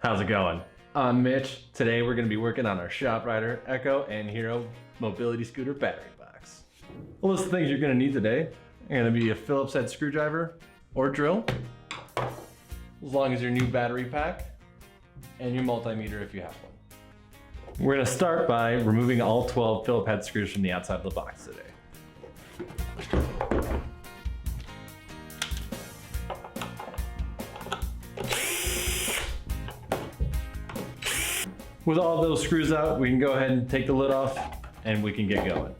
How's it going? I'm Mitch. Today we're going to be working on our Shoprider Echo and Hero mobility scooter battery box. A list of things you're going to need today are going to be a Phillips head screwdriver or drill, as long as your new battery pack, and your multimeter if you have one. We're going to start by removing all 12 Phillips head screws from the outside of the box today. With all those screws out, we can go ahead and take the lid off and we can get going.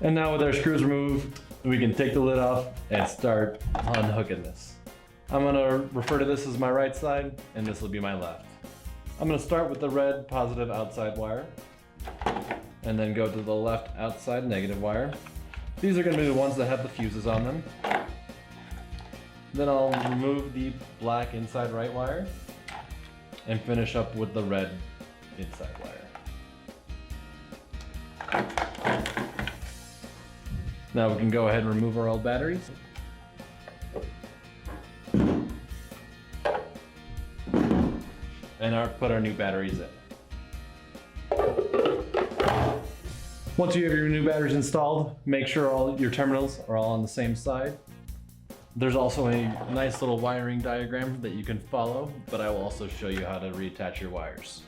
And now with our screws removed, we can take the lid off and start unhooking this. I'm gonna refer to this as my right side and this will be my left. I'm gonna start with the red positive outside wire and then go to the left outside negative wire. These are gonna be the ones that have the fuses on them. Then I'll remove the black inside right wire and finish up with the red inside wire. Now we can go ahead and remove our old batteries. And put our new batteries in. Once you have your new batteries installed, make sure all your terminals are all on the same side. There's also a nice little wiring diagram that you can follow, but I will also show you how to reattach your wires.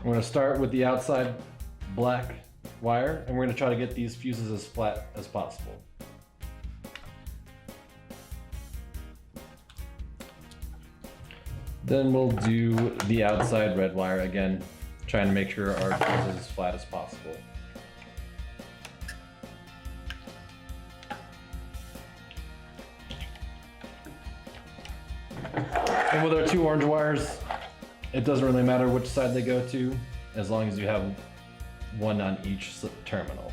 We're going to start with the outside black wire, and we're going to try to get these fuses as flat as possible. Then we'll do the outside red wire again, trying to make sure our fuse is as flat as possible. And with our two orange wires, it doesn't really matter which side they go to, as long as you have one on each terminal.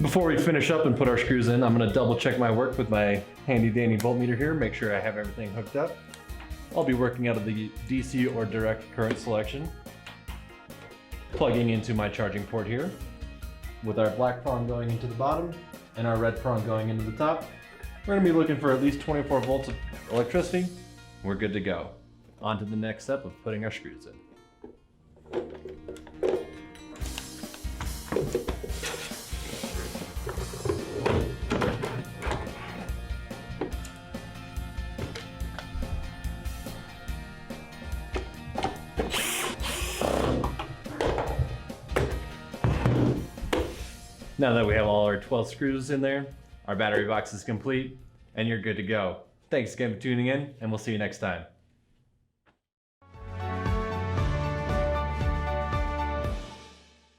Before we finish up and put our screws in, I'm going to double check my work with my handy dandy voltmeter here, make sure I have everything hooked up. I'll be working out of the DC or direct current selection, plugging into my charging port here, with our black prong going into the bottom and our red prong going into the top. We're going to be looking for at least 24 volts of electricity. We're good to go. On to the next step of putting our screws in. Now that we have all our 12 screws in there, our battery box is complete, and you're good to go. Thanks again for tuning in, and we'll see you next time.